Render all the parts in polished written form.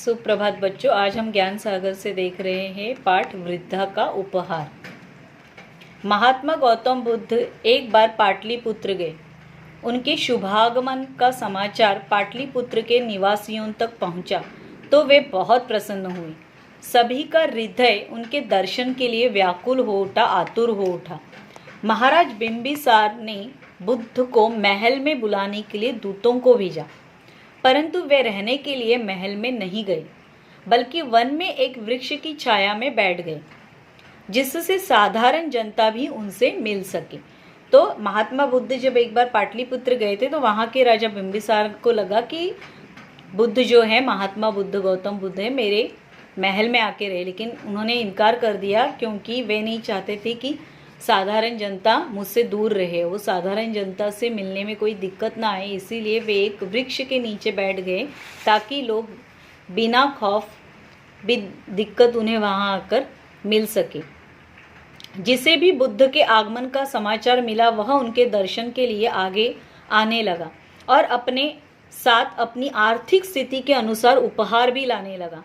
सुप्रभात बच्चों, आज हम ज्ञान सागर से देख रहे हैं पाठ वृद्धा का उपहार। महात्मा गौतम बुद्ध एक बार पाटलिपुत्र गए। उनके शुभागमन का समाचार पाटलिपुत्र के निवासियों तक पहुंचा तो वे बहुत प्रसन्न हुए। सभी का हृदय उनके दर्शन के लिए व्याकुल हो उठा, आतुर हो उठा। महाराज बिंबिसार ने बुद्ध को महल में बुलाने के लिए दूतों को भेजा, परंतु वे रहने के लिए महल में नहीं गए, बल्कि वन में एक वृक्ष की छाया में बैठ गए, जिससे साधारण जनता भी उनसे मिल सके। तो महात्मा बुद्ध जब एक बार पाटलिपुत्र गए थे तो वहाँ के राजा बिंबिसार को लगा कि बुद्ध जो है, महात्मा बुद्ध, गौतम बुद्ध है, मेरे महल में आके रहे, लेकिन उन्होंने इनकार कर दिया क्योंकि वे नहीं चाहते थे कि साधारण जनता मुझसे दूर रहे, वो साधारण जनता से मिलने में कोई दिक्कत ना आए। इसीलिए वे एक वृक्ष के नीचे बैठ गए ताकि लोग बिना खौफ भी दिक्कत उन्हें वहाँ आकर मिल सके। जिसे भी बुद्ध के आगमन का समाचार मिला वह उनके दर्शन के लिए आगे आने लगा और अपने साथ अपनी आर्थिक स्थिति के अनुसार उपहार भी लाने लगा।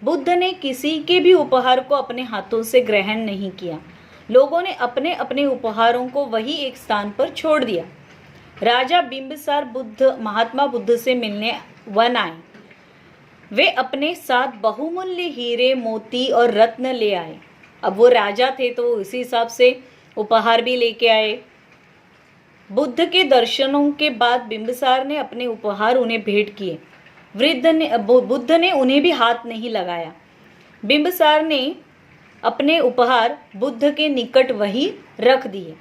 बुद्ध ने किसी के भी उपहार को अपने हाथों से ग्रहण नहीं किया। लोगों ने अपने अपने उपहारों को वही एक स्थान पर छोड़ दिया। राजा बिंबिसार महात्मा बुद्ध से मिलने वन आए। वे अपने साथ बहुमूल्य हीरे, मोती और रत्न ले आए। अब वो राजा थे तो उसी हिसाब से उपहार भी लेके आए। बुद्ध के दर्शनों के बाद बिंबिसार ने अपने उपहार उन्हें भेंट किए। बुद्ध ने उन्हें भी हाथ नहीं लगाया। बिंबिसार ने अपने उपहार बुद्ध के निकट वही रख दिए।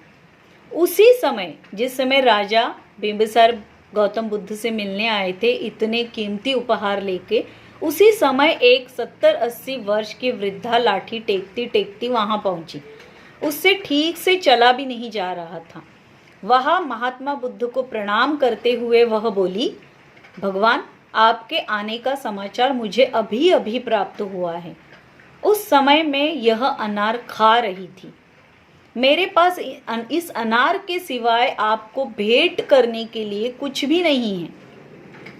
उसी समय, जिस समय राजा बिंबिसार गौतम बुद्ध से मिलने आए थे इतने कीमती उपहार लेके, उसी समय एक 70-80 वर्ष की वृद्धा लाठी टेकती टेकती वहां पहुंची। उससे ठीक से चला भी नहीं जा रहा था। वह महात्मा बुद्ध को प्रणाम करते हुए वह बोली, भगवान, आपके आने का समाचार मुझे अभी अभी प्राप्त हुआ है। उस समय मैं यह अनार खा रही थी। मेरे पास इस अनार के सिवाय आपको भेंट करने के लिए कुछ भी नहीं है।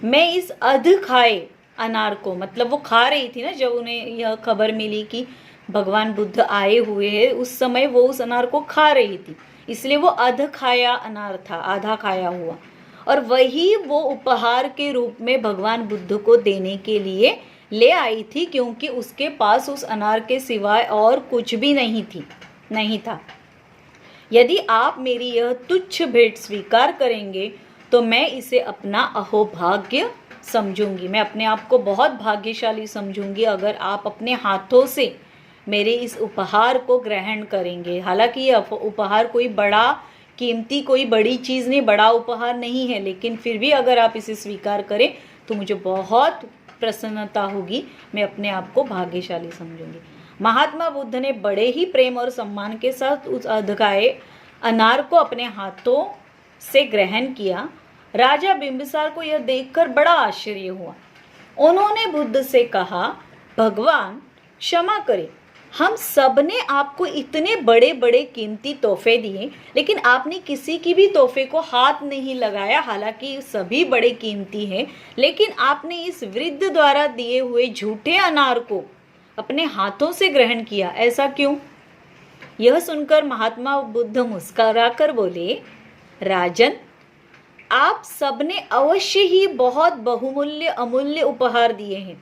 मैं इस अध खाए अनार को, मतलब वो खा रही थी ना, जब उन्हें यह खबर मिली कि भगवान बुद्ध आए हुए हैं, उस समय वो उस अनार को खा रही थी, इसलिए वो अध खाया अनार था, आधा खाया हुआ। और वही वो उपहार के रूप में भगवान बुद्ध को देने के लिए ले आई थी, क्योंकि उसके पास उस अनार के सिवाय और कुछ भी नहीं था। यदि आप मेरी यह तुच्छ भेंट स्वीकार करेंगे तो मैं इसे अपना अहोभाग्य समझूंगी। मैं अपने आप को बहुत भाग्यशाली समझूंगी अगर आप अपने हाथों से मेरे इस उपहार को ग्रहण करेंगे। हालांकि यह उपहार कोई बड़ा कीमती, कोई बड़ी चीज़ नहीं, बड़ा उपहार नहीं है, लेकिन फिर भी अगर आप इसे स्वीकार करें तो मुझे बहुत प्रसन्नता होगी, मैं अपने आप को भाग्यशाली समझूंगी। महात्मा बुद्ध ने बड़े ही प्रेम और सम्मान के साथ उस अधखाए अनार को अपने हाथों से ग्रहण किया। राजा बिंबिसार को यह देखकर बड़ा आश्चर्य हुआ। उन्होंने बुद्ध से कहा, भगवान क्षमा करें, हम सब ने आपको इतने बड़े बड़े कीमती तोहफे दिए, लेकिन आपने किसी की भी तोहफे को हाथ नहीं लगाया। हालांकि सभी बड़े कीमती हैं, लेकिन आपने इस वृद्ध द्वारा दिए हुए झूठे अनार को अपने हाथों से ग्रहण किया, ऐसा क्यों? यह सुनकर महात्मा बुद्ध मुस्कुराकर बोले, राजन, आप सबने अवश्य ही बहुत बहुमूल्य अमूल्य उपहार दिए हैं,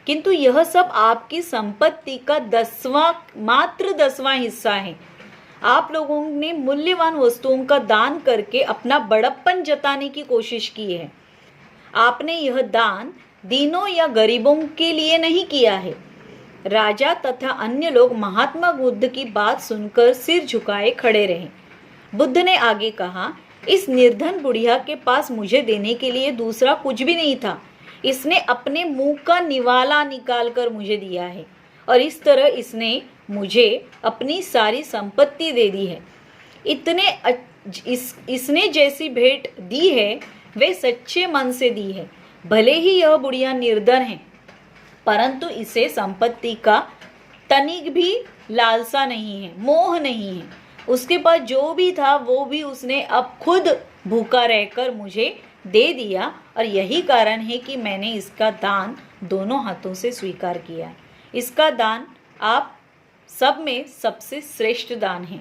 किंतु यह सब आपकी संपत्ति का मात्र 10वां हिस्सा है। आप लोगों ने मूल्यवान वस्तुओं का दान करके अपना बड़प्पन जताने की कोशिश की है। आपने यह दान दीनों या गरीबों के लिए नहीं किया है। राजा तथा अन्य लोग महात्मा बुद्ध की बात सुनकर सिर झुकाए खड़े रहे। बुद्ध ने आगे कहा, इस निर्धन बुढ़िया के पास मुझे देने के लिए दूसरा कुछ भी नहीं था। इसने अपने मुंह का निवाला निकालकर मुझे दिया है और इस तरह इसने मुझे अपनी सारी संपत्ति दे दी है। इसने जैसी भेंट दी है वे सच्चे मन से दी है। भले ही यह बुढ़िया निर्धन है, परंतु इसे संपत्ति का तनिक भी लालसा नहीं है, मोह नहीं है। उसके पास जो भी था वो भी उसने अब खुद भूखा रहकर मुझे दे दिया और यही कारण है कि मैंने इसका दान दोनों हाथों से स्वीकार किया है। इसका दान आप सब में सबसे श्रेष्ठ दान है।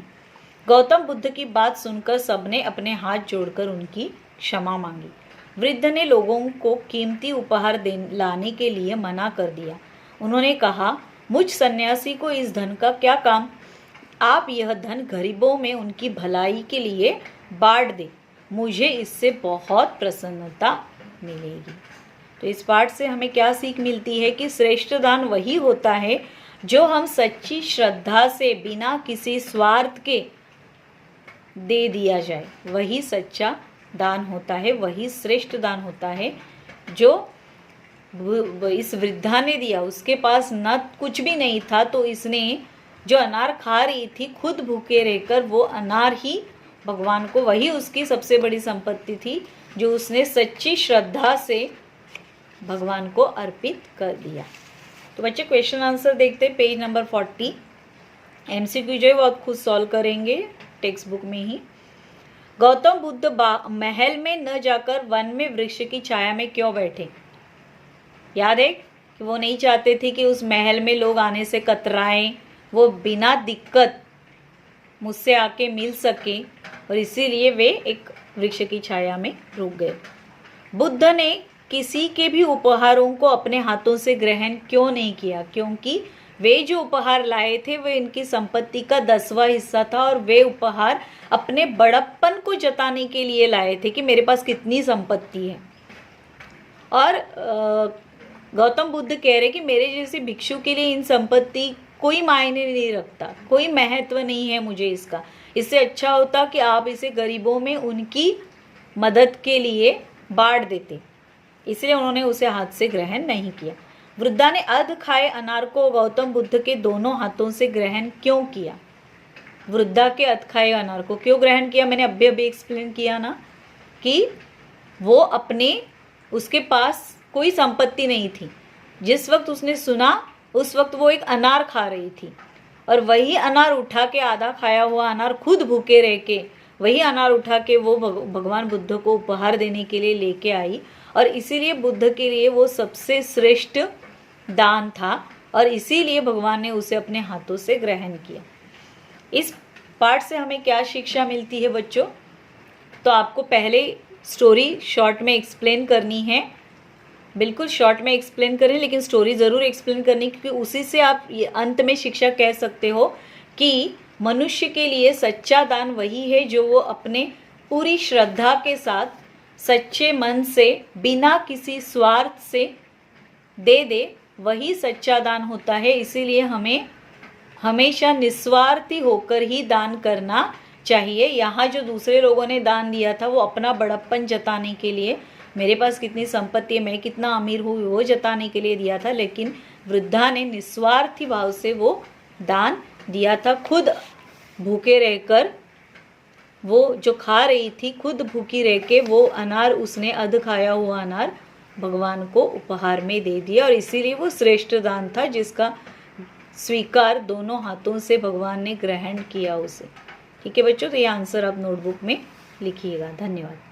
गौतम बुद्ध की बात सुनकर सबने अपने हाथ जोड़कर उनकी क्षमा मांगी। वृद्ध ने लोगों को कीमती उपहार लाने के लिए मना कर दिया। उन्होंने कहा, मुझ सन्यासी को इस धन का क्या काम? आप यह धन गरीबों में उनकी भलाई के लिए बांट दें, मुझे इससे बहुत प्रसन्नता मिलेगी। तो इस पाठ से हमें क्या सीख मिलती है कि श्रेष्ठ दान वही होता है जो हम सच्ची श्रद्धा से बिना किसी स्वार्थ के दे दिया जाए। वही सच्चा दान होता है, वही श्रेष्ठ दान होता है। जो इस वृद्धा ने दिया, उसके पास न कुछ भी नहीं था, तो इसने जो अनार खा रही थी खुद भूखे रहकर, वो अनार ही भगवान को, वही उसकी सबसे बड़ी संपत्ति थी जो उसने सच्ची श्रद्धा से भगवान को अर्पित कर दिया। तो बच्चे क्वेश्चन आंसर देखते हैं। पेज नंबर 40 MCQ जो है वो आप खुद सॉल्व करेंगे टेक्स्ट बुक में ही। गौतम बुद्ध महल में न जाकर वन में वृक्ष की छाया में क्यों बैठे? याद है कि वो नहीं चाहते थे कि उस महल में लोग आने से कतराएं, वो बिना दिक्कत मुझसे आके मिल सके, और इसीलिए वे एक वृक्ष की छाया में रुक गए। बुद्ध ने किसी के भी उपहारों को अपने हाथों से ग्रहण क्यों नहीं किया? क्योंकि वे जो उपहार लाए थे वे इनकी संपत्ति का 10वां हिस्सा था, और वे उपहार अपने बड़प्पन को जताने के लिए लाए थे कि मेरे पास कितनी संपत्ति है। और गौतम बुद्ध कह रहे कि मेरे जैसे भिक्षु के लिए इन संपत्ति कोई मायने नहीं रखता, कोई महत्व नहीं है मुझे इसका। इससे अच्छा होता कि आप इसे गरीबों में उनकी मदद के लिए बांट देते। इसलिए उन्होंने उसे हाथ से ग्रहण नहीं किया। वृद्धा ने अर्ध खाए अनार को गौतम बुद्ध के दोनों हाथों से ग्रहण क्यों किया? वृद्धा के अर्ध खाए अनार को क्यों ग्रहण किया? मैंने अभी एक्सप्लेन किया ना कि वो उसके पास कोई संपत्ति नहीं थी। जिस वक्त उसने सुना उस वक्त वो एक अनार खा रही थी, और वही अनार उठा के, आधा खाया हुआ अनार खुद भूखे रह के, वही अनार उठा के वो भगवान बुद्ध को उपहार देने के लिए लेके आई, और इसीलिए बुद्ध के लिए वो सबसे श्रेष्ठ दान था, और इसीलिए भगवान ने उसे अपने हाथों से ग्रहण किया। इस पाठ से हमें क्या शिक्षा मिलती है बच्चों? तो आपको पहले स्टोरी शॉर्ट में एक्सप्लेन करनी है, बिल्कुल शॉर्ट में एक्सप्लेन करें, लेकिन स्टोरी ज़रूर एक्सप्लेन करनी, क्योंकि उसी से आप ये अंत में शिक्षा कह सकते हो कि मनुष्य के लिए सच्चा दान वही है जो वो अपने पूरी श्रद्धा के साथ सच्चे मन से बिना किसी स्वार्थ से दे, वही सच्चा दान होता है। इसीलिए हमें हमेशा निस्वार्थी होकर ही दान करना चाहिए। यहाँ जो दूसरे लोगों ने दान दिया था वो अपना बड़प्पन जताने के लिए, मेरे पास कितनी संपत्ति है, मैं कितना अमीर हूँ, वो जताने के लिए दिया था, लेकिन वृद्धा ने निस्वार्थी भाव से वो दान दिया था। खुद भूखे रहकर, वो जो खा रही थी खुद भूखी रह के, वो अनार, उसने अध खाया हुआ अनार भगवान को उपहार में दे दिया, और इसीलिए वो श्रेष्ठ दान था जिसका स्वीकार दोनों हाथों से भगवान ने ग्रहण किया उसे। ठीक है बच्चों, तो ये आंसर आप नोटबुक में लिखिएगा। धन्यवाद।